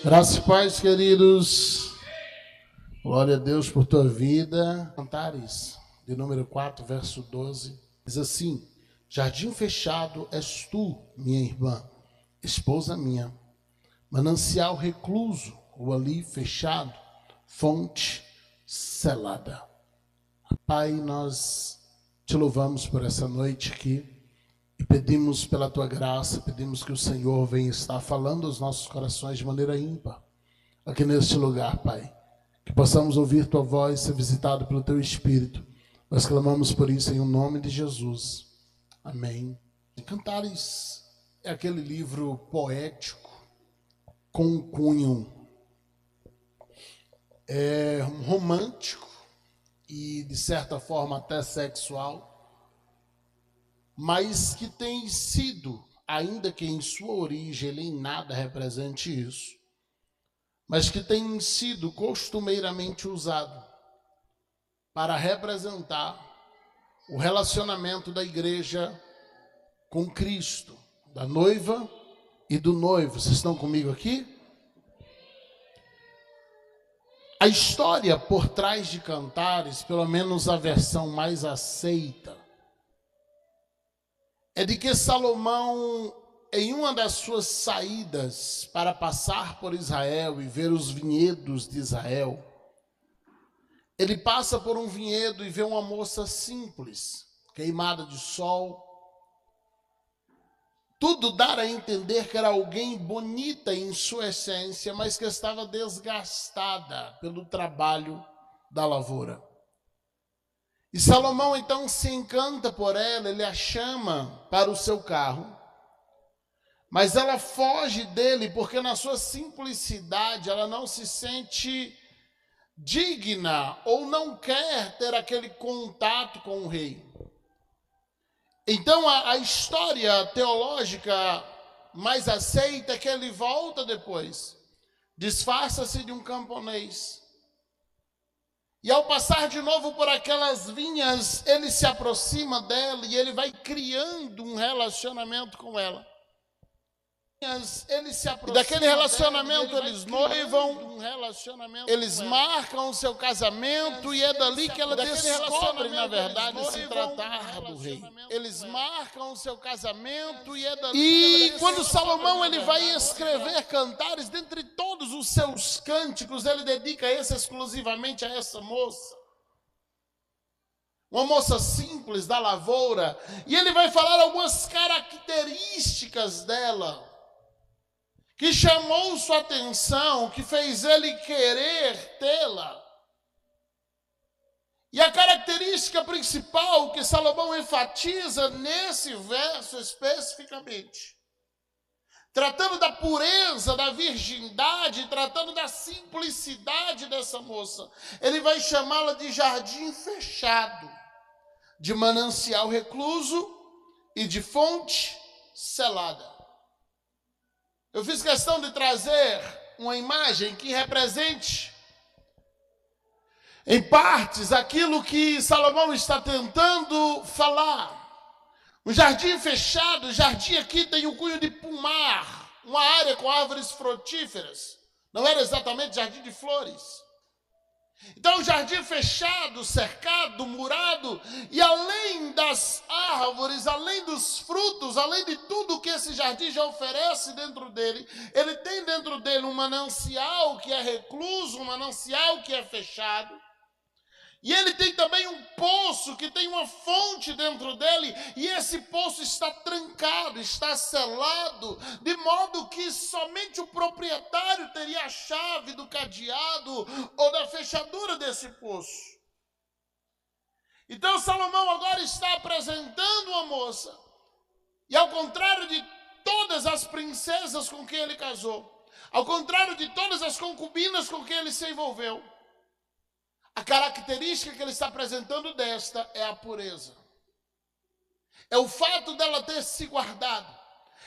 Graças e paz, queridos. Glória a Deus por tua vida. Cantares, de número 4, verso 12. Diz assim: jardim fechado és tu, minha irmã, esposa minha. Manancial recluso, ou ali fechado, fonte selada. Pai, nós te louvamos por essa noite aqui. E pedimos pela tua graça, pedimos que o Senhor venha estar falando aos nossos corações de maneira ímpar, aqui neste lugar, Pai. Que possamos ouvir tua voz, ser visitado pelo teu Espírito. Nós clamamos por isso em o nome de Jesus. Amém. Cantares é aquele livro poético com cunho romântico e, de certa forma, até sexual, mas que tem sido, ainda que em sua origem ele em nada represente isso, mas que tem sido costumeiramente usado para representar o relacionamento da igreja com Cristo, da noiva e do noivo. Vocês estão comigo aqui? A história por trás de Cantares, pelo menos a versão mais aceita, é de que Salomão, em uma das suas saídas para passar por Israel e ver os vinhedos de Israel, ele passa por um vinhedo e vê uma moça simples, queimada de sol. Tudo dá a entender que era alguém bonita em sua essência, mas que estava desgastada pelo trabalho da lavoura. E Salomão então se encanta por ela, ele a chama para o seu carro, mas ela foge dele porque na sua simplicidade ela não se sente digna ou não quer ter aquele contato com o rei. Então a história teológica mais aceita é que ele volta depois, disfarça-se de um camponês. E ao passar de novo por aquelas vinhas, ele se aproxima dela e ele vai criando um relacionamento com ela. E daquele relacionamento eles noivam, eles marcam o seu casamento e é dali que ela descobre, na verdade, se tratar do rei. Eles marcam o seu casamento e é dali. E quando Salomão ele vai escrever cantares, dentre todos os seus cânticos, ele dedica esse exclusivamente a essa moça. Uma moça simples da lavoura. E ele vai falar algumas características dela que chamou sua atenção, que fez ele querer tê-la. E a característica principal que Salomão enfatiza nesse verso especificamente, tratando da pureza, da virgindade, tratando da simplicidade dessa moça, ele vai chamá-la de jardim fechado, de manancial recluso e de fonte selada. Eu fiz questão de trazer uma imagem que represente, em partes, aquilo que Salomão está tentando falar. Um jardim fechado, o jardim aqui tem o cunho de pomar, uma área com árvores frutíferas. Não era exatamente jardim de flores. Então, um jardim fechado, cercado, murado, e além das árvores, além dos frutos, além de tudo que esse jardim já oferece dentro dele, ele tem dentro dele um manancial que é recluso, um manancial que é fechado. E ele tem também um poço que tem uma fonte dentro dele, e esse poço está trancado, está selado, de modo que somente o proprietário teria a chave do cadeado ou da fechadura desse poço. Então Salomão agora está apresentando uma moça, e ao contrário de todas as princesas com quem ele casou, ao contrário de todas as concubinas com quem ele se envolveu, a característica que ele está apresentando desta é a pureza. É o fato dela ter se guardado.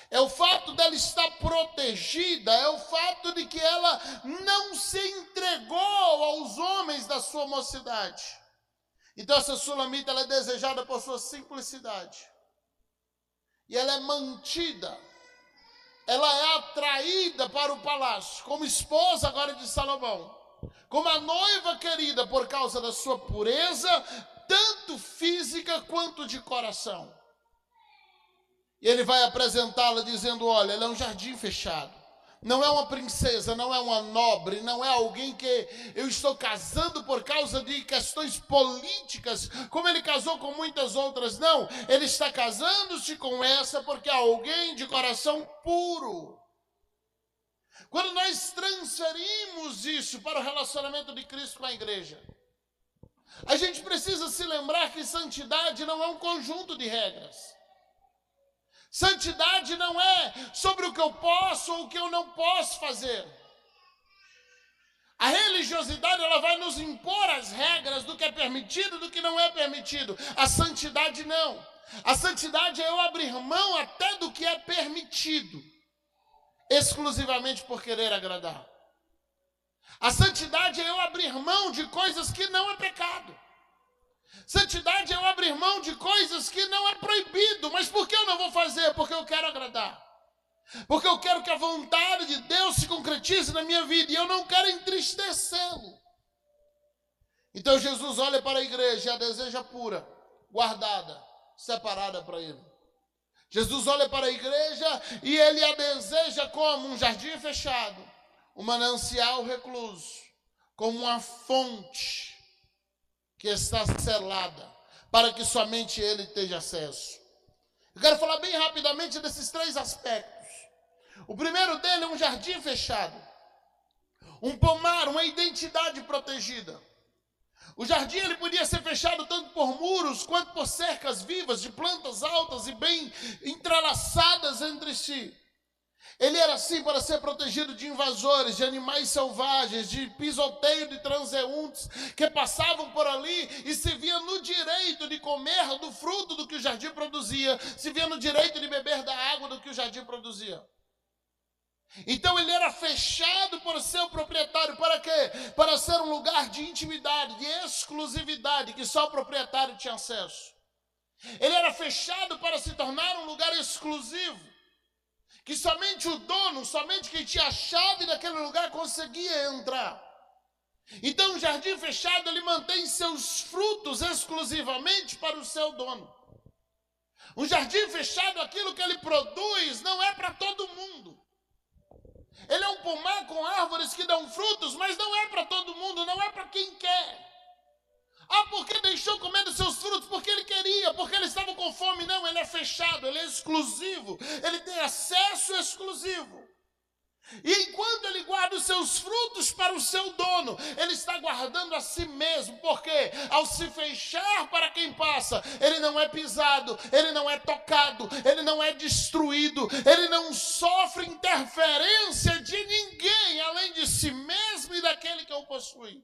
É o fato dela estar protegida. É o fato de que ela não se entregou aos homens da sua mocidade. Então essa sulamita ela é desejada por sua simplicidade. E ela é mantida ela é atraída para o palácio, como esposa agora de Salomão, como a noiva querida por causa da sua pureza, tanto física quanto de coração. E ele vai apresentá-la dizendo, olha, ela é um jardim fechado. Não é uma princesa, não é uma nobre, não é alguém que eu estou casando por causa de questões políticas, como ele casou com muitas outras. Não, ele está casando-se com essa porque é alguém de coração puro. Quando nós transferimos isso para o relacionamento de Cristo com a igreja, a gente precisa se lembrar que santidade não é um conjunto de regras. Santidade não é sobre o que eu posso ou o que eu não posso fazer. A religiosidade, ela vai nos impor as regras do que é permitido e do que não é permitido. A santidade não. A santidade é eu abrir mão até do que é permitido, exclusivamente por querer agradar. A santidade é eu abrir mão de coisas que não é pecado. Santidade é eu abrir mão de coisas que não é proibido. Mas por que eu não vou fazer? Porque eu quero agradar. Porque eu quero que a vontade de Deus se concretize na minha vida. E eu não quero entristecê-lo. Então Jesus olha para a igreja e a deseja pura, guardada, separada para ele. Jesus olha para a igreja e ele a deseja como um jardim fechado, um manancial recluso, como uma fonte que está selada, para que somente ele tenha acesso. Eu quero falar bem rapidamente desses três aspectos. O primeiro dele é um jardim fechado, um pomar, uma identidade protegida. O jardim ele podia ser fechado tanto por muros quanto por cercas vivas de plantas altas e bem entrelaçadas entre si. Ele era assim para ser protegido de invasores, de animais selvagens, de pisoteio de transeuntes que passavam por ali e se via no direito de comer do fruto do que o jardim produzia, se via no direito de beber da água do que o jardim produzia. Então ele era fechado por seu proprietário, para quê? Para ser um lugar de intimidade, de exclusividade, que só o proprietário tinha acesso. Ele era fechado para se tornar um lugar exclusivo, que somente o dono, somente quem tinha a chave daquele lugar conseguia entrar. Então o jardim fechado, ele mantém seus frutos exclusivamente para o seu dono. Um jardim fechado, aquilo que ele produz não é para todo mundo. Ele é um pomar com árvores que dão frutos, mas não é para todo mundo, não é para quem quer. Ah, porque deixou comer dos seus frutos? Porque ele queria, porque ele estava com fome. Não, ele é fechado, ele é exclusivo, ele tem acesso exclusivo. E enquanto ele guarda os seus frutos para o seu dono, ele está guardando a si mesmo, porque ao se fechar para quem passa, ele não é pisado, ele não é tocado, ele não é destruído, ele não sofre interferência de ninguém, além de si mesmo e daquele que o possui.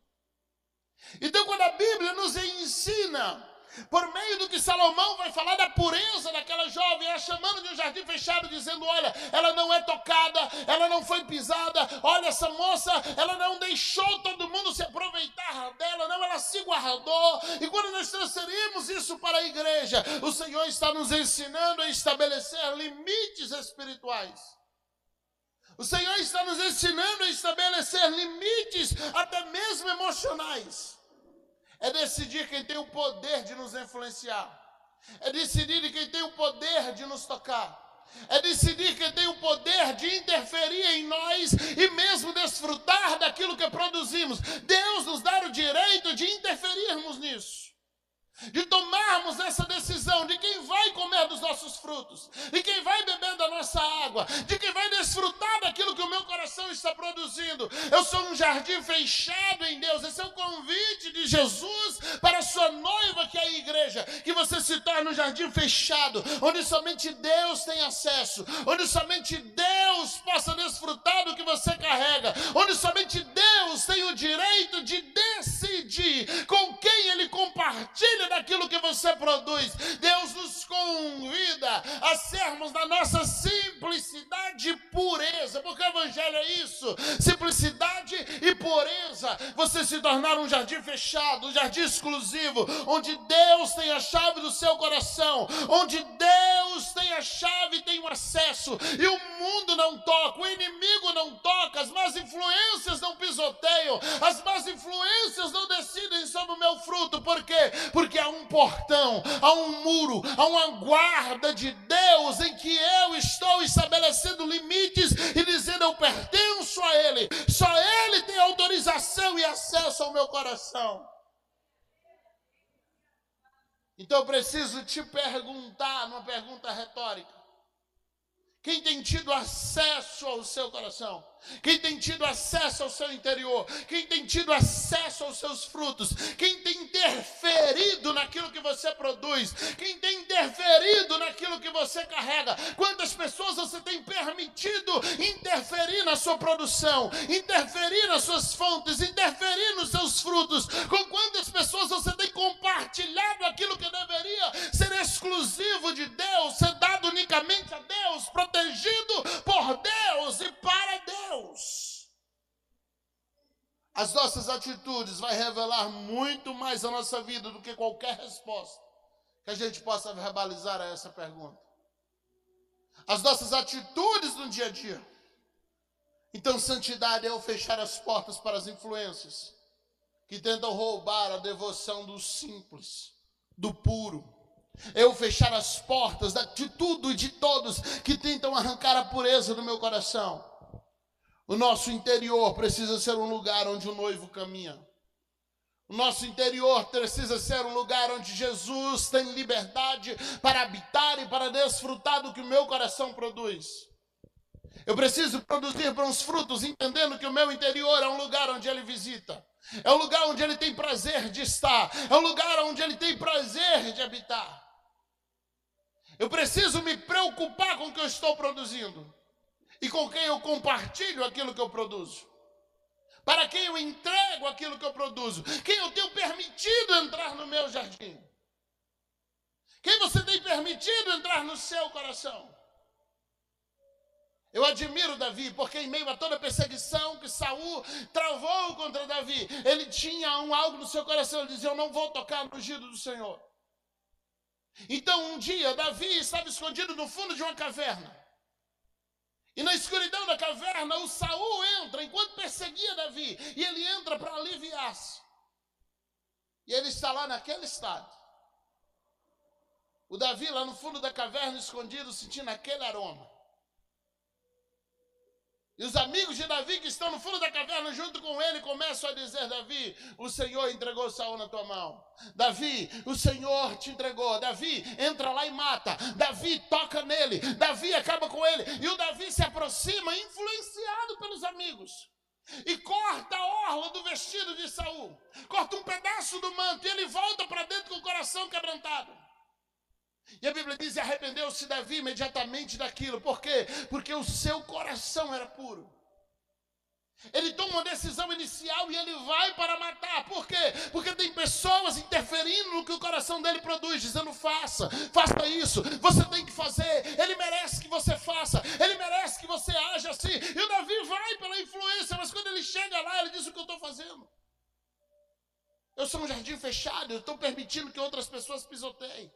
Então, quando a Bíblia nos ensina, por meio do que Salomão vai falar da pureza daquela jovem, ela chamando de um jardim fechado, dizendo, olha, ela não é tocada, ela não foi pisada, olha, essa moça, ela não deixou todo mundo se aproveitar dela, não, ela se guardou. E quando nós transferimos isso para a igreja, o Senhor está nos ensinando a estabelecer limites espirituais. O Senhor está nos ensinando a estabelecer limites, até mesmo emocionais. É decidir quem tem o poder de nos influenciar. É decidir quem tem o poder de nos tocar. É decidir quem tem o poder de interferir em nós e mesmo desfrutar daquilo que produzimos. Deus nos dá o direito de interferirmos nisso. De tomarmos essa decisão de quem vai comer dos nossos frutos, de quem vai beber da nossa água, de quem vai desfrutar daquilo que o meu coração está produzindo. Eu sou um jardim fechado em Deus. Esse é o convite de Jesus para a sua noiva, que é a igreja, que você se torne um jardim fechado, onde somente Deus tem acesso, onde somente Deus possa desfrutar do que você carrega, onde somente Deus tem o direito de decidir com quem Ele compartilha daquilo que você produz. Deus nos convida a sermos na nossa simplicidade e pureza, porque o evangelho é isso, simplicidade e pureza, você se tornar um jardim fechado, um jardim exclusivo, onde Deus tem a chave do seu coração, onde Deus tem a chave e tem o acesso, e o mundo não toca, o inimigo não toca, as más influências não pisoteiam, as más influências não decidem sobre o meu fruto. Por quê? Porque há um portão, há um muro, há uma guarda de Deus em que eu estou estabelecendo limites e dizendo: eu pertenço a Ele, só Ele tem autorização e acesso ao meu coração. Então eu preciso te perguntar, numa pergunta retórica: quem tem tido acesso ao seu coração? Quem tem tido acesso ao seu interior? Quem tem tido acesso aos seus frutos? Quem tem interferido naquilo que você produz? Quem tem interferido naquilo que você carrega? Quantas pessoas você tem permitido interferir na sua produção, interferir nas suas fontes, interferir nos seus frutos? Com quantas pessoas você tem compartilhado aquilo que deveria ser exclusivo de Deus, ser dado unicamente a Deus, protegido por Deus e para Deus? As nossas atitudes vão revelar muito mais a nossa vida do que qualquer resposta que a gente possa verbalizar a essa pergunta. As nossas atitudes no dia a dia. Então, santidade é eu fechar as portas para as influências que tentam roubar a devoção do simples, do puro. Eu fechar as portas de tudo e de todos que tentam arrancar a pureza do meu coração. O nosso interior precisa ser um lugar onde o noivo caminha. O nosso interior precisa ser um lugar onde Jesus tem liberdade para habitar e para desfrutar do que o meu coração produz. Eu preciso produzir bons frutos, entendendo que o meu interior é um lugar onde Ele visita. É um lugar onde Ele tem prazer de estar. É um lugar onde Ele tem prazer de habitar. Eu preciso me preocupar com o que eu estou produzindo. E com quem eu compartilho aquilo que eu produzo. Para quem eu entrego aquilo que eu produzo. Quem eu tenho permitido entrar no meu jardim. Quem você tem permitido entrar no seu coração. Eu admiro Davi, porque em meio a toda a perseguição que Saul travou contra Davi, ele tinha algo no seu coração. Ele dizia: eu não vou tocar no ungido do Senhor. Então um dia Davi estava escondido no fundo de uma caverna. E na escuridão da caverna, o Saul entra enquanto perseguia Davi. E ele entra para aliviar-se. E ele está lá naquele estado. O Davi lá no fundo da caverna, escondido, sentindo aquele aroma. E os amigos de Davi que estão no fundo da caverna junto com ele começam a dizer: Davi, o Senhor entregou Saul na tua mão. Davi, o Senhor te entregou. Davi, entra lá e mata. Davi, toca nele. Davi, acaba com ele. E o Davi se aproxima, influenciado pelos amigos. E corta a orla do vestido de Saul. Corta um pedaço do manto. E ele volta para dentro com o coração quebrantado. E a Bíblia diz: e arrependeu-se Davi imediatamente daquilo. Por quê? Porque o seu coração era puro. Ele toma uma decisão inicial e ele vai para matar. Por quê? Porque tem pessoas interferindo no que o coração dele produz, dizendo: faça isso, você tem que fazer, ele merece que você faça, ele merece que você haja assim. E o Davi vai pela influência, mas quando ele chega lá, ele diz: o que eu estou fazendo? Eu sou um jardim fechado, eu estou permitindo que outras pessoas pisoteiem.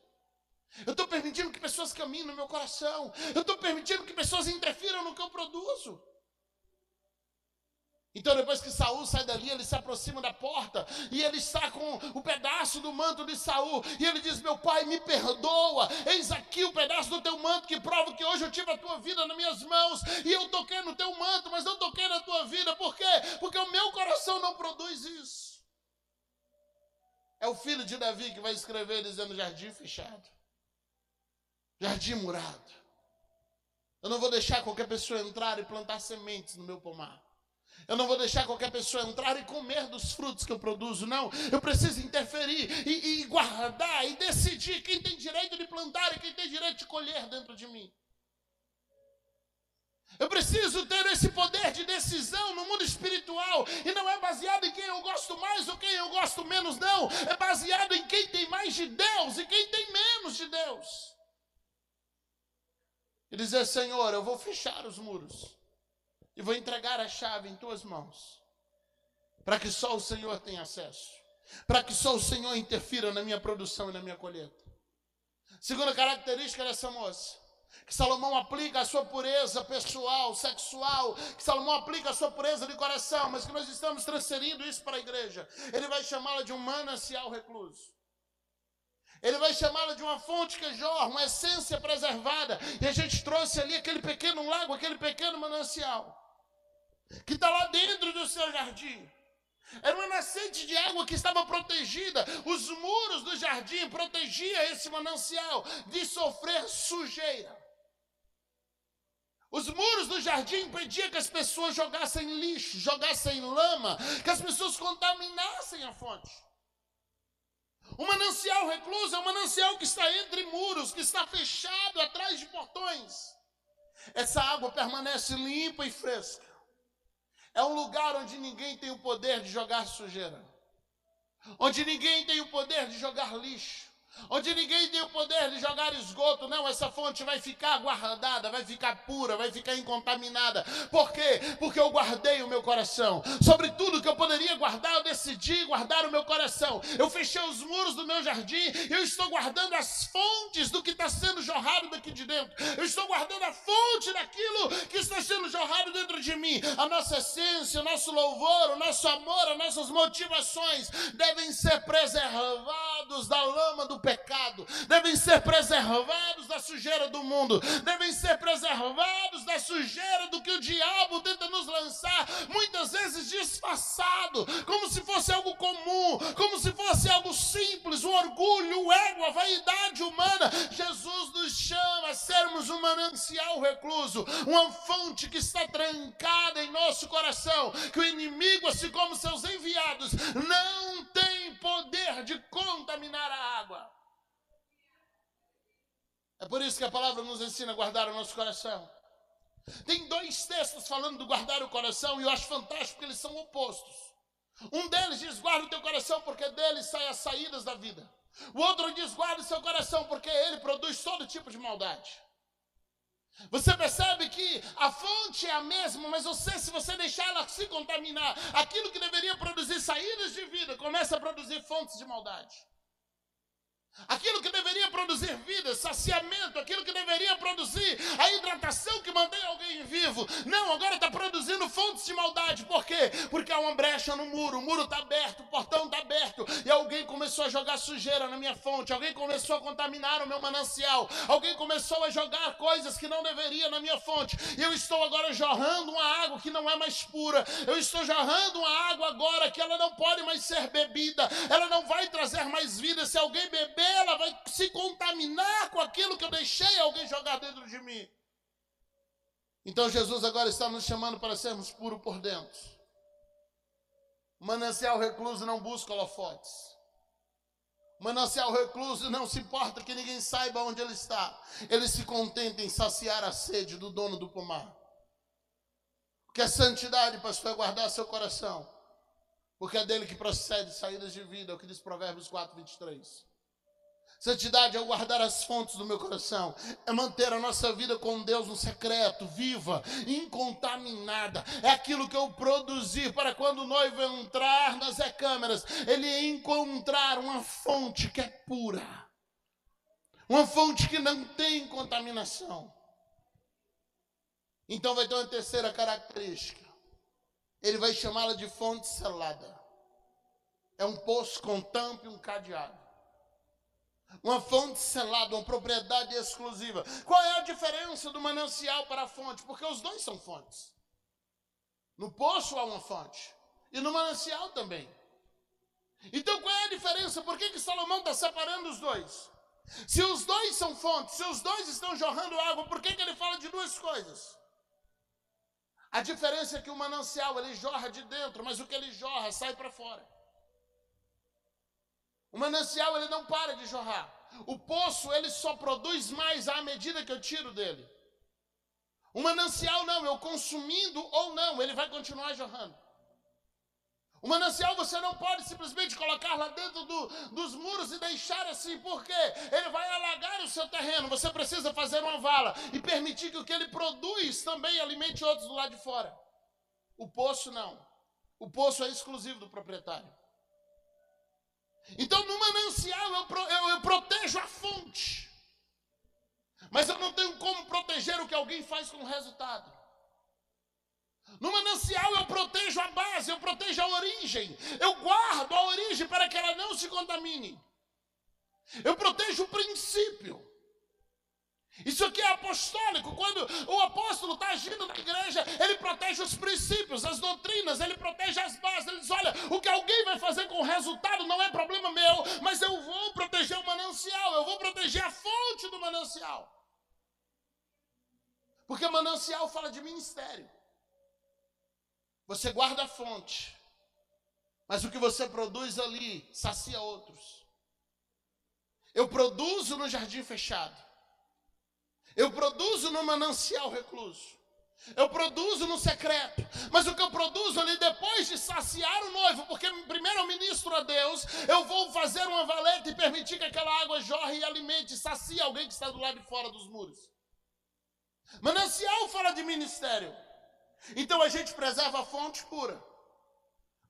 Eu estou permitindo que pessoas caminhem no meu coração. Eu estou permitindo que pessoas interfiram no que eu produzo. Então depois que Saul sai dali, ele se aproxima da porta. E ele está com o pedaço do manto de Saul. E ele diz: meu pai, me perdoa. Eis aqui o pedaço do teu manto que prova que hoje eu tive a tua vida nas minhas mãos. E eu toquei no teu manto, mas não toquei na tua vida. Por quê? Porque o meu coração não produz isso. É o filho de Davi que vai escrever dizendo: jardim fechado. Jardim murado. Eu não vou deixar qualquer pessoa entrar e plantar sementes no meu pomar. Eu não vou deixar qualquer pessoa entrar e comer dos frutos que eu produzo. Não, eu preciso interferir e guardar e decidir quem tem direito de plantar e quem tem direito de colher dentro de mim. Eu preciso ter esse poder de decisão no mundo espiritual. E não é baseado em quem eu gosto mais ou quem eu gosto menos, não. É baseado em quem tem mais de Deus e quem tem menos de Deus. E dizer: Senhor, eu vou fechar os muros e vou entregar a chave em tuas mãos. para que só o Senhor tenha acesso, para que só o Senhor interfira na minha produção e na minha colheita. Segunda característica dessa moça, que Salomão aplica a sua pureza pessoal, sexual, que Salomão aplica a sua pureza de coração, mas que nós estamos transferindo isso para a igreja. Ele vai chamá-la de um manancial recluso. Ele vai chamá-la de uma fonte que jorra, uma essência preservada. E a gente trouxe ali aquele pequeno lago, aquele pequeno manancial, que está lá dentro do seu jardim. Era uma nascente de água que estava protegida. Os muros do jardim protegiam esse manancial de sofrer sujeira. Os muros do jardim impediam que as pessoas jogassem lixo, jogassem lama, que as pessoas contaminassem a fonte. O manancial recluso é um manancial que está entre muros, que está fechado atrás de portões. Essa água permanece limpa e fresca. É um lugar onde ninguém tem o poder de jogar sujeira, onde ninguém tem o poder de jogar lixo, onde ninguém tem o poder de jogar esgoto. Não, essa fonte vai ficar guardada, vai ficar pura, vai ficar incontaminada. Por quê? Porque eu guardei o meu coração. Sobre tudo que eu poderia guardar, eu decidi guardar o meu coração. Eu fechei os muros do meu jardim, eu estou guardando as fontes do que está sendo jorrado daqui de dentro. Eu estou guardando a fonte daquilo que está sendo jorrado dentro de mim. A nossa essência, o nosso louvor, o nosso amor, as nossas motivações devem ser preservados da lama do pecado, devem ser preservados da sujeira do mundo, devem ser preservados da sujeira do que o diabo tenta nos lançar, muitas vezes disfarçado, como se fosse algo comum, como se fosse algo simples, o orgulho, o ego, a vaidade humana. Jesus nos chama a sermos um manancial recluso, uma fonte que está trancada em nosso coração, que o inimigo, assim como seus enviados, não tem poder de contaminar a água. É por isso que a palavra nos ensina a guardar o nosso coração. Tem dois textos falando de guardar o coração e eu acho fantástico porque eles são opostos. Um deles diz: guarda o teu coração porque dele saem as saídas da vida. O outro diz: guarda o seu coração porque ele produz todo tipo de maldade. Você percebe que a fonte é a mesma, mas se você deixar ela se contaminar, aquilo que deveria produzir saídas de vida começa a produzir fontes de maldade. Aquilo que deveria produzir vida, saciamento, aquilo que deveria produzir a hidratação que mantém alguém vivo, não, agora está produzindo fontes de maldade. Por quê? Porque há uma brecha no muro, o muro está aberto, o portão está aberto, e alguém começou a jogar sujeira na minha fonte, alguém começou a contaminar o meu manancial, alguém começou a jogar coisas que não deveria na minha fonte, e eu estou agora jorrando uma água que não é mais pura, eu estou jorrando uma água agora que ela não pode mais ser bebida, ela não vai trazer mais vida. Se alguém beber, ela vai se contaminar com aquilo que eu deixei alguém jogar dentro de mim. Então Jesus agora está nos chamando para sermos puros por dentro. O manancial recluso não busca holofotes. O manancial recluso não se importa que ninguém saiba onde ele está. Ele se contenta em saciar a sede do dono do pomar. O que é santidade, pastor, é guardar seu coração, porque é dele que procede saídas de vida, é o que diz Provérbios 4:23. Santidade é guardar as fontes do meu coração, é manter a nossa vida com Deus no secreto, viva, incontaminada. É aquilo que eu produzi para quando o noivo entrar nas recâmaras, ele encontrar uma fonte que é pura, uma fonte que não tem contaminação. Então vai ter uma terceira característica, ele vai chamá-la de fonte selada. É um poço com tampa e um cadeado. Uma fonte selada, uma propriedade exclusiva. Qual é a diferença do manancial para a fonte? Porque os dois são fontes. No poço há uma fonte e no manancial também. Então qual é a diferença? Por que Salomão está separando os dois? Se os dois são fontes, se os dois estão jorrando água, por que ele fala de duas coisas? A diferença é que o manancial ele jorra de dentro, mas o que ele jorra sai para fora. O manancial ele não para de jorrar. O poço ele só produz mais à medida que eu tiro dele. O manancial não, eu consumindo ou não, ele vai continuar jorrando. O manancial você não pode simplesmente colocar lá dentro dos muros e deixar assim, porque ele vai alagar o seu terreno. Você precisa fazer uma vala e permitir que o que ele produz também alimente outros do lado de fora. O poço não. O poço é exclusivo do proprietário. Então, no manancial, eu protejo a fonte. Mas eu não tenho como proteger o que alguém faz com o resultado. No manancial, eu protejo a base, eu protejo a origem. Eu guardo a origem para que ela não se contamine. Eu protejo o princípio. Isso aqui é apostólico. Quando o apóstolo está agindo na igreja, ele protege os princípios, as doutrinas, ele protege as bases. Ele diz, olha, o que alguém vai fazer com o resultado não é problema meu, mas eu vou proteger o manancial, eu vou proteger a fonte do manancial. Porque manancial fala de ministério. Você guarda a fonte, mas o que você produz ali sacia outros. Eu produzo no jardim fechado. Eu produzo no manancial recluso. Eu produzo no secreto. Mas o que eu produzo ali depois de saciar o noivo, porque primeiro eu ministro a Deus, eu vou fazer uma valeta e permitir que aquela água jorre e alimente, e sacie alguém que está do lado de fora dos muros. Manancial fala de ministério. Então a gente preserva a fonte pura.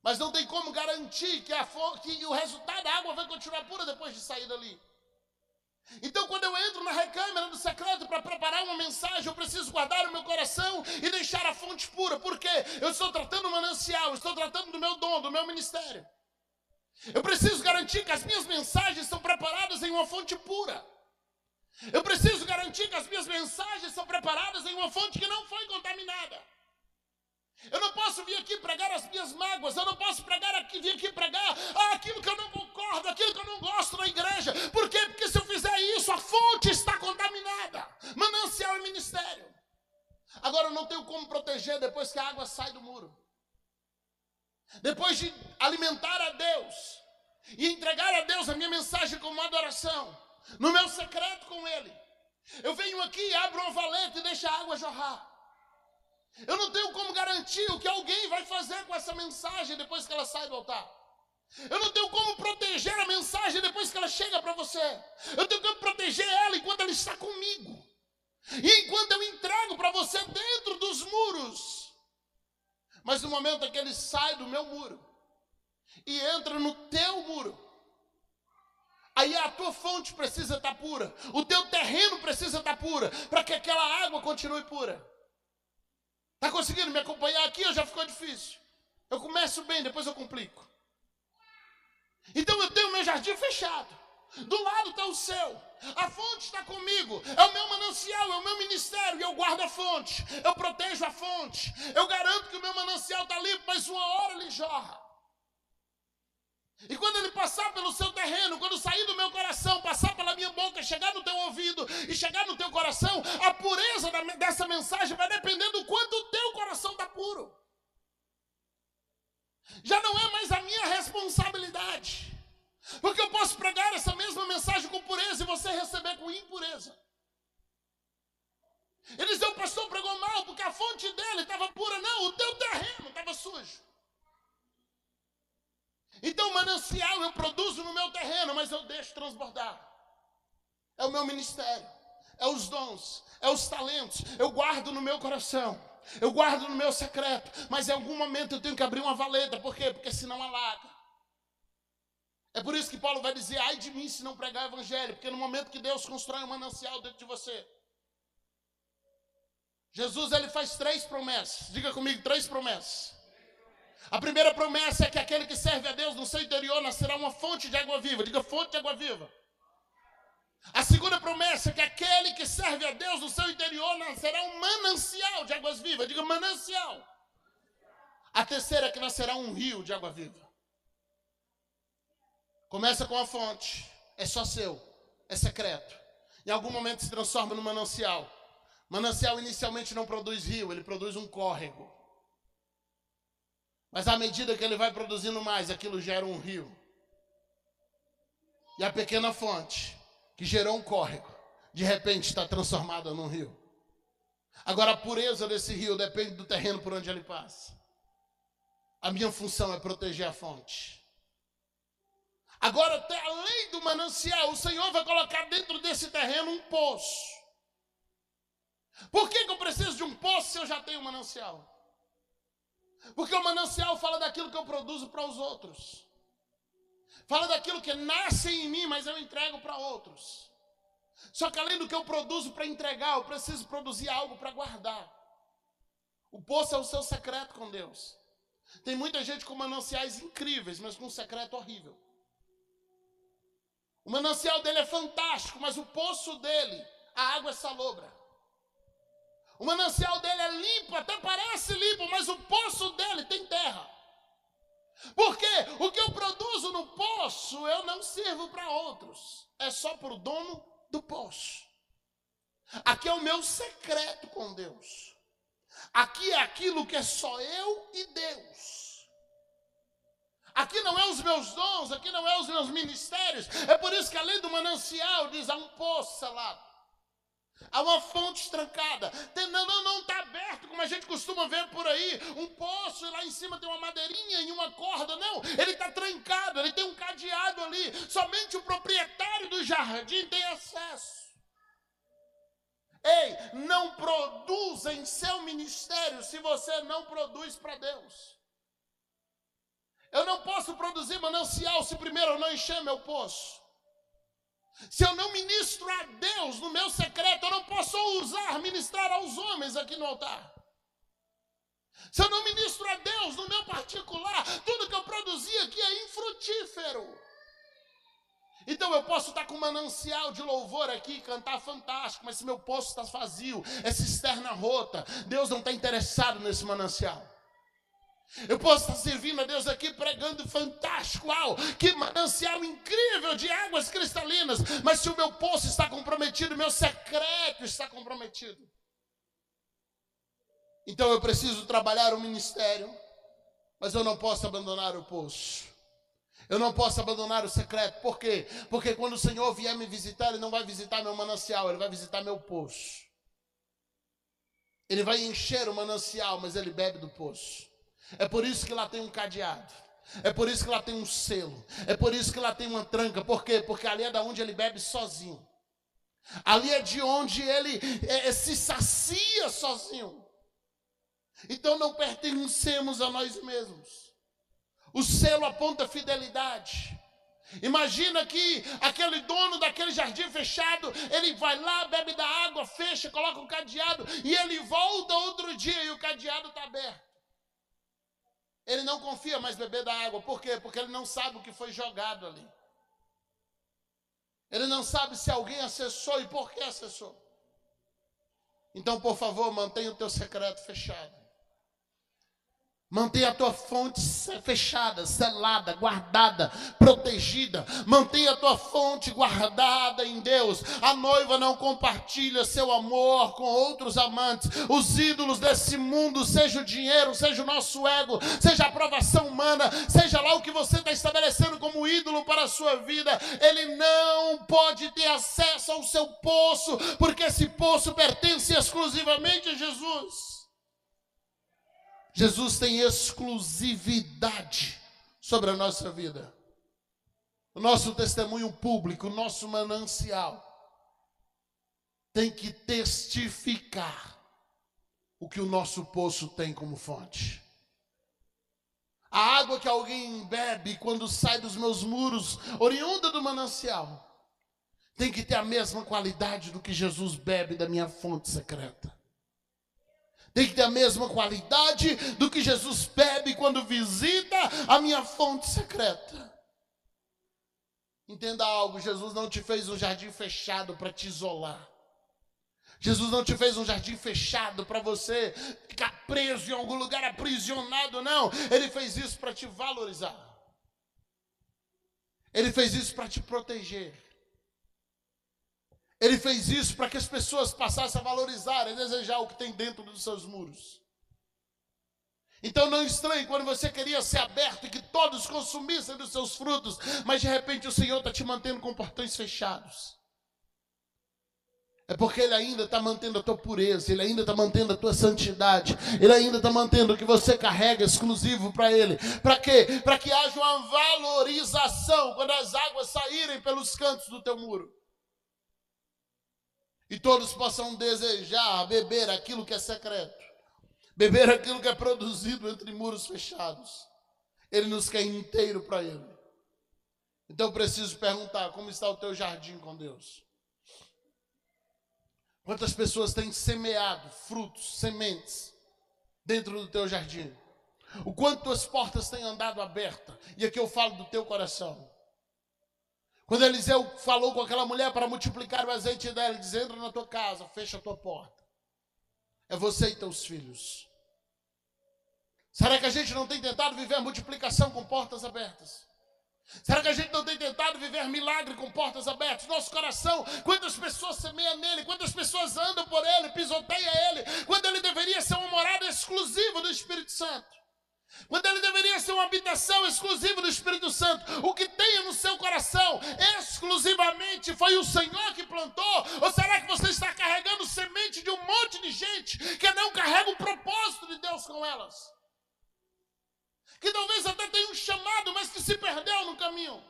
Mas não tem como garantir que o resultado da água vai continuar pura depois de sair dali. Então, quando eu entro na recâmara do secreto para preparar uma mensagem, eu preciso guardar o meu coração e deixar a fonte pura. Por quê? Eu estou tratando o manancial, eu estou tratando do meu dom, do meu ministério. Eu preciso garantir que as minhas mensagens são preparadas em uma fonte pura. Eu preciso garantir que as minhas mensagens são preparadas em uma fonte que não foi contaminada. Eu não posso vir aqui pregar as minhas mágoas, eu não posso vir aqui pregar aquilo que eu não concordo, aquilo que eu não gosto na igreja. Por quê? Porque se eu fizer isso, a fonte está contaminada. Manancial é ministério. Agora eu não tenho como proteger depois que a água sai do muro. Depois de alimentar a Deus e entregar a Deus a minha mensagem como adoração, no meu secreto com Ele, eu venho aqui, abro uma valeta e deixo a água jorrar. Eu não tenho como garantir o que alguém vai fazer com essa mensagem depois que ela sai do altar. Eu não tenho como proteger a mensagem depois que ela chega para você. Eu tenho como proteger ela enquanto ela está comigo. E enquanto eu entrego para você dentro dos muros. Mas no momento em que ele sai do meu muro e entra no teu muro, aí a tua fonte precisa estar pura. O teu terreno precisa estar pura para que aquela água continue pura. Está conseguindo me acompanhar aqui ou já ficou difícil? Eu começo bem, depois eu complico. Então eu tenho o meu jardim fechado. Do lado está o céu. A fonte está comigo. É o meu manancial, é o meu ministério. E eu guardo a fonte. Eu protejo a fonte. Eu garanto que o meu manancial está limpo, mas uma hora ele jorra. E quando ele passar pelo seu terreno, quando sair do meu coração, passar pela minha boca, chegar no teu ouvido e chegar no teu coração, a pureza dessa mensagem vai depender do quanto o teu coração está puro. Já não é mais a minha responsabilidade. Porque eu posso pregar essa mesma mensagem com pureza e você receber com impureza. Ele diz, o pastor pregou mal porque a fonte dele estava pura. Não, o teu terreno estava sujo. Então, manancial eu produzo no meu terreno, mas eu deixo transbordar. É o meu ministério, é os dons, é os talentos. Eu guardo no meu coração, eu guardo no meu secreto. Mas em algum momento eu tenho que abrir uma valeta. Por quê? Porque senão alaga. É por isso que Paulo vai dizer, ai de mim se não pregar o evangelho. Porque no momento que Deus constrói um manancial dentro de você, Jesus ele faz 3 promessas. Diga comigo, 3 promessas. A primeira promessa é que aquele que serve a Deus no seu interior nascerá uma fonte de água viva. Diga, fonte de água viva. A segunda promessa é que aquele que serve a Deus no seu interior nascerá um manancial de águas vivas. Diga, manancial. A terceira é que nascerá um rio de água viva. Começa com a fonte. É só seu. É secreto. Em algum momento se transforma no manancial. Manancial inicialmente não produz rio, ele produz um córrego. Mas à medida que ele vai produzindo mais, aquilo gera um rio. E a pequena fonte, que gerou um córrego, de repente está transformada num rio. Agora a pureza desse rio depende do terreno por onde ele passa. A minha função é proteger a fonte. Agora, até além do manancial, o Senhor vai colocar dentro desse terreno um poço. Por que eu preciso de um poço se eu já tenho um manancial? Porque o manancial fala daquilo produzo para os outros. Fala daquilo que nasce em mim, mas eu entrego para outros. Só que além do que eu produzo para entregar, eu preciso produzir algo para guardar. O poço é o seu secreto com Deus. Tem muita gente com mananciais incríveis, mas com um secreto horrível. O manancial dele é fantástico, mas o poço dele, a água é salobra. O manancial dele é limpo, até parece limpo, mas o poço dele tem terra. Porque o que eu produzo no poço, eu não sirvo para outros. É só para o dono do poço. Aqui é o meu secreto com Deus. Aqui é aquilo que é só eu e Deus. Aqui não é os meus dons, aqui não é os meus ministérios. É por isso que além do manancial, diz, há um poço selado. Há uma fonte estrancada. Não está aberto, como a gente costuma ver por aí. Um poço e lá em cima tem uma madeirinha e uma corda. Não, ele está trancado, ele tem um cadeado ali. Somente o proprietário do jardim tem acesso. Ei, não produza em seu ministério se você não produz para Deus. Eu não posso produzir manancial se primeiro eu não encher meu poço. Se eu não ministro a Deus no meu secreto, eu não posso ministrar aos homens aqui no altar. Se eu não ministro a Deus no meu particular, tudo que eu produzi aqui é infrutífero. Então eu posso estar com manancial de louvor aqui, cantar fantástico, mas se meu poço está vazio, é cisterna rota, Deus não está interessado nesse manancial. Eu posso estar servindo a Deus aqui pregando fantástico, uau, que manancial incrível de águas cristalinas, mas se o meu poço está comprometido, meu secreto está comprometido. Então eu preciso trabalhar o ministério, mas eu não posso abandonar o poço. Eu não posso abandonar o secreto. Por quê? Porque quando o Senhor vier me visitar, Ele não vai visitar meu manancial, Ele vai visitar meu poço. Ele vai encher o manancial, mas Ele bebe do poço. É por isso que lá tem um cadeado. É por isso que lá tem um selo. É por isso que lá tem uma tranca. Por quê? Porque ali é de onde ele bebe sozinho. Ali é de onde ele se sacia sozinho. Então não pertencemos a nós mesmos. O selo aponta fidelidade. Imagina que aquele dono daquele jardim fechado, ele vai lá, bebe da água, fecha, coloca um cadeado e ele volta outro dia e o cadeado está aberto. Ele não confia mais beber da água. Por quê? Porque ele não sabe o que foi jogado ali. Ele não sabe se alguém acessou e por que acessou. Então, por favor, mantenha o teu secreto fechado. Mantenha a tua fonte fechada, selada, guardada, protegida. Mantenha a tua fonte guardada em Deus. A noiva não compartilha seu amor com outros amantes. Os ídolos desse mundo, seja o dinheiro, seja o nosso ego, seja a aprovação humana, seja lá o que você está estabelecendo como ídolo para a sua vida, ele não pode ter acesso ao seu poço, porque esse poço pertence exclusivamente a Jesus. Jesus tem exclusividade sobre a nossa vida. O nosso testemunho público, o nosso manancial, tem que testificar o que o nosso poço tem como fonte. A água que alguém bebe quando sai dos meus muros, oriunda do manancial, tem que ter a mesma qualidade do que Jesus bebe da minha fonte secreta. Tem que ter a mesma qualidade do que Jesus bebe quando visita a minha fonte secreta. Entenda algo, Jesus não te fez um jardim fechado para te isolar. Jesus não te fez um jardim fechado para você ficar preso em algum lugar, aprisionado, não. Ele fez isso para te valorizar. Ele fez isso para te proteger. Ele fez isso para que as pessoas passassem a valorizar e desejar o que tem dentro dos seus muros. Então não estranhe quando você queria ser aberto e que todos consumissem dos seus frutos, mas de repente o Senhor está te mantendo com portões fechados. É porque Ele ainda está mantendo a tua pureza, Ele ainda está mantendo a tua santidade, Ele ainda está mantendo o que você carrega exclusivo para Ele. Para quê? Para que haja uma valorização quando as águas saírem pelos cantos do teu muro. E todos possam desejar beber aquilo que é secreto. Beber aquilo que é produzido entre muros fechados. Ele nos quer inteiro para Ele. Então eu preciso perguntar, como está o teu jardim com Deus? Quantas pessoas têm semeado frutos, sementes, dentro do teu jardim? O quanto tuas portas têm andado abertas? E aqui eu falo do teu coração. Quando Eliseu falou com aquela mulher para multiplicar o azeite dela, ele diz: entra na tua casa, fecha a tua porta. É você e teus filhos. Será que a gente não tem tentado viver multiplicação com portas abertas? Será que a gente não tem tentado viver milagre com portas abertas? Nosso coração, quantas pessoas semeiam nele, quantas pessoas andam por ele, pisoteiam ele, quando ele deveria ser uma morada exclusiva do Espírito Santo, quando ele deveria ser uma habitação exclusiva do Espírito Santo. O que tem no seu coração exclusivamente foi o Senhor que plantou? Ou será que você está carregando semente de um monte de gente que não carrega o propósito de Deus com elas? Que talvez até tenha um chamado, mas que se perdeu no caminho.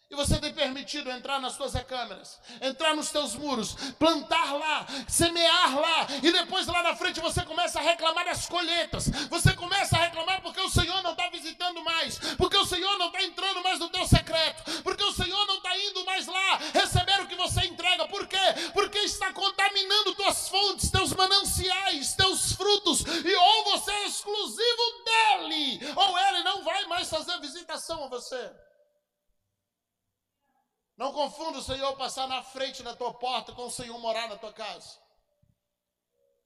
E você tem permitido entrar nas suas recâmaras, entrar nos teus muros, plantar lá, semear lá, e depois lá na frente você começa a reclamar das colheitas. Você começa a reclamar porque o Senhor não está visitando mais, porque o Senhor não está entrando mais no teu secreto, porque o Senhor não está indo mais lá receber o que você entrega. Por quê? Porque está contaminando tuas fontes, teus mananciais, teus frutos, e ou você é exclusivo dele, ou ele não vai mais fazer visitação a você. Não confunda o Senhor passar na frente da tua porta com o Senhor morar na tua casa.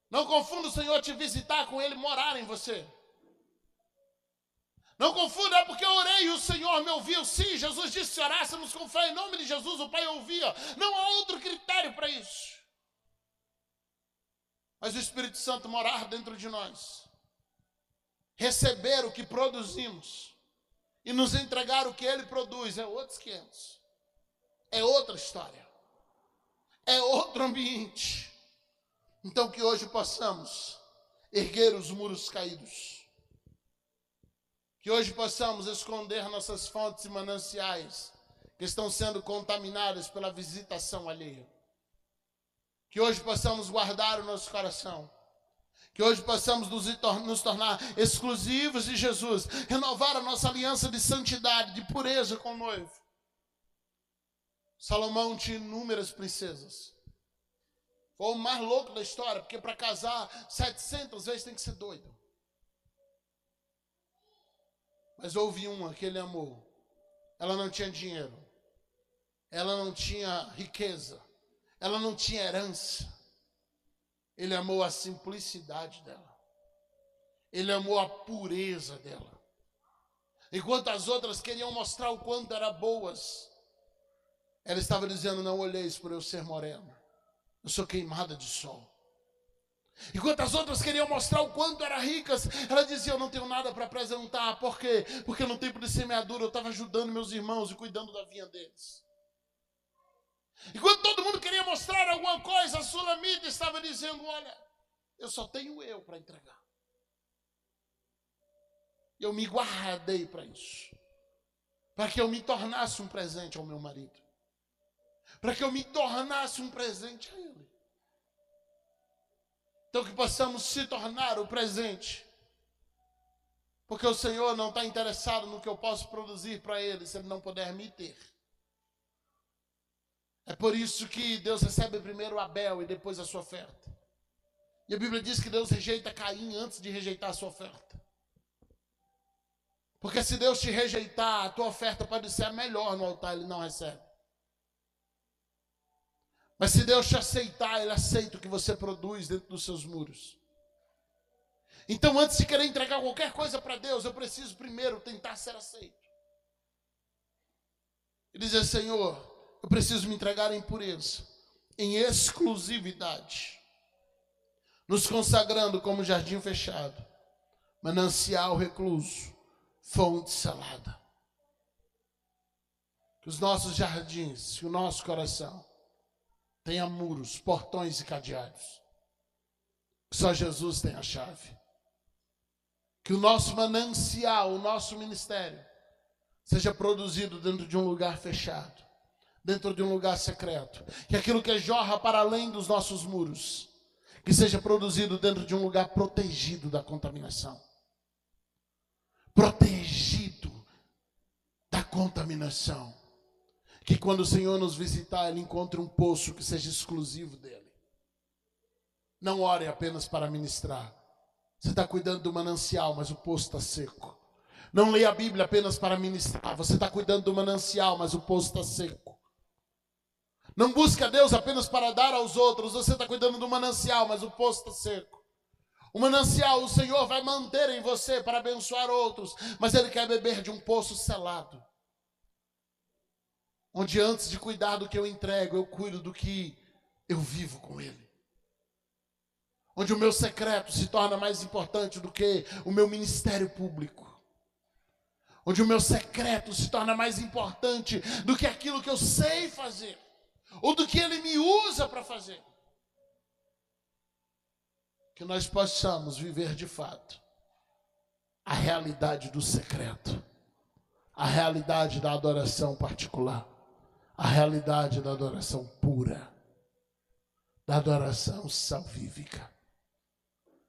Não confunda o Senhor te visitar com Ele morar em você. Não confunda, é porque eu orei e o Senhor me ouviu. Sim, Jesus disse: se orássemos com fé em nome de Jesus, o Pai ouvia. Não há outro critério para isso. Mas o Espírito Santo morar dentro de nós, receber o que produzimos e nos entregar o que Ele produz, é outros 500. É outra história. É outro ambiente. Então que hoje possamos erguer os muros caídos. Que hoje possamos esconder nossas fontes e mananciais que estão sendo contaminadas pela visitação alheia. Que hoje possamos guardar o nosso coração. Que hoje possamos nos tornar exclusivos de Jesus. Renovar a nossa aliança de santidade, de pureza com o noivo. Salomão tinha inúmeras princesas. Foi o mais louco da história, porque para casar 700 vezes tem que ser doido. Mas houve uma que ele amou. Ela não tinha dinheiro. Ela não tinha riqueza. Ela não tinha herança. Ele amou a simplicidade dela. Ele amou a pureza dela. Enquanto as outras queriam mostrar o quanto eram boas, ela estava dizendo: não olheis por eu ser morena, eu sou queimada de sol. Enquanto as outras queriam mostrar o quanto eram ricas, ela dizia: eu não tenho nada para apresentar. Por quê? Porque no tempo de semeadura eu estava ajudando meus irmãos e cuidando da vinha deles. Enquanto todo mundo queria mostrar alguma coisa, a sulamita estava dizendo: olha, eu só tenho eu para entregar. Eu me guardei para isso, para que eu me tornasse um presente ao meu marido, para que eu me tornasse um presente a ele. Então que possamos se tornar o presente, porque o Senhor não está interessado no que eu posso produzir para ele, se ele não puder me ter. É por isso que Deus recebe primeiro Abel e depois a sua oferta. E a Bíblia diz que Deus rejeita Caim antes de rejeitar a sua oferta. Porque se Deus te rejeitar, a tua oferta pode ser a melhor no altar, ele não recebe. Mas se Deus te aceitar, ele aceita o que você produz dentro dos seus muros. Então, antes de querer entregar qualquer coisa para Deus, eu preciso primeiro tentar ser aceito. E dizer: Senhor, eu preciso me entregar em pureza, em exclusividade, nos consagrando como jardim fechado, manancial recluso, fonte selada. Que os nossos jardins, que o nosso coração tenha muros, portões e cadeados. Que só Jesus tem a chave. Que o nosso manancial, o nosso ministério, seja produzido dentro de um lugar fechado, dentro de um lugar secreto. Que aquilo que jorra para além dos nossos muros, que seja produzido dentro de um lugar protegido da contaminação. Protegido contaminação. Que quando o Senhor nos visitar, Ele encontre um poço que seja exclusivo dEle. Não ore apenas para ministrar. Você está cuidando do manancial, mas o poço está seco. Não leia a Bíblia apenas para ministrar. Você está cuidando do manancial, mas o poço está seco. Não busque a Deus apenas para dar aos outros. Você está cuidando do manancial, mas o poço está seco. O manancial, o Senhor vai manter em você para abençoar outros, mas Ele quer beber de um poço selado. Onde antes de cuidar do que eu entrego, eu cuido do que eu vivo com Ele. Onde o meu secreto se torna mais importante do que o meu ministério público. Onde o meu secreto se torna mais importante do que aquilo que eu sei fazer. Ou do que Ele me usa para fazer. Que nós possamos viver de fato a realidade do secreto. A realidade da adoração particular. A realidade da adoração pura. Da adoração salvífica.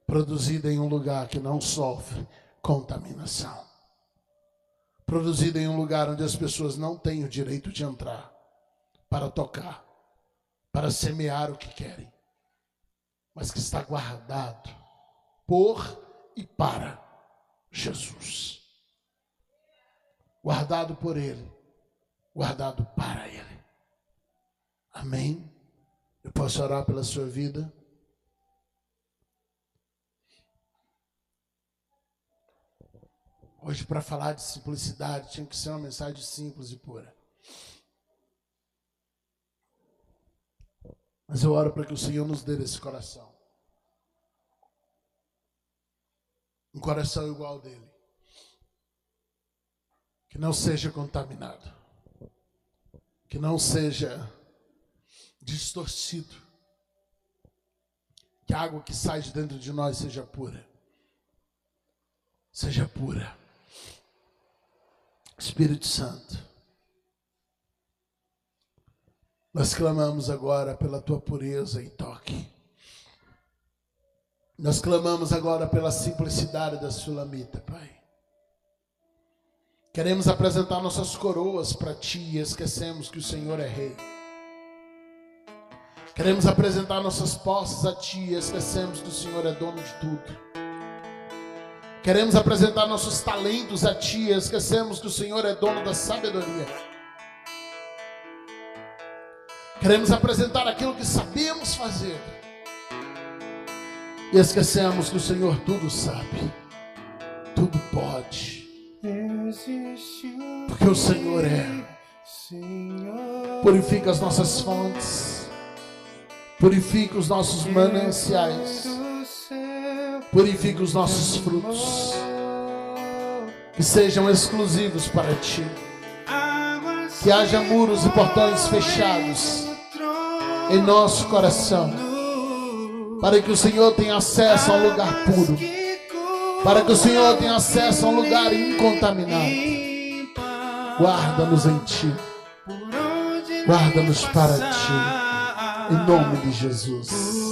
Produzida em um lugar que não sofre contaminação. Produzida em um lugar onde as pessoas não têm o direito de entrar para tocar, para semear o que querem, mas que está guardado por e para Jesus. Guardado por Ele, guardado para Ele. Amém? Eu posso orar pela sua vida? Hoje, para falar de simplicidade, tinha que ser uma mensagem simples e pura. Mas eu oro para que o Senhor nos dê esse coração. Um coração igual ao dele. Que não seja contaminado. Que não seja distorcido. Que a água que sai de dentro de nós seja pura. Seja pura. Espírito Santo. Nós clamamos agora pela tua pureza e toque. Nós clamamos agora pela simplicidade da Sulamita, Pai. Queremos apresentar nossas coroas para ti e esquecemos que o Senhor é Rei. Queremos apresentar nossas posses a ti e esquecemos que o Senhor é dono de tudo. Queremos apresentar nossos talentos a ti e esquecemos que o Senhor é dono da sabedoria. Queremos apresentar aquilo que sabemos fazer. E esquecemos que o Senhor tudo sabe. Tudo pode. Porque o Senhor purifica as nossas fontes. Purifica os nossos mananciais. Purifica os nossos frutos. Que sejam exclusivos para ti. Que haja muros e portões fechados em nosso coração, para que o Senhor tenha acesso a um lugar puro, para que o Senhor tenha acesso a um lugar incontaminado. Guarda-nos em ti, guarda-nos para ti, em nome de Jesus.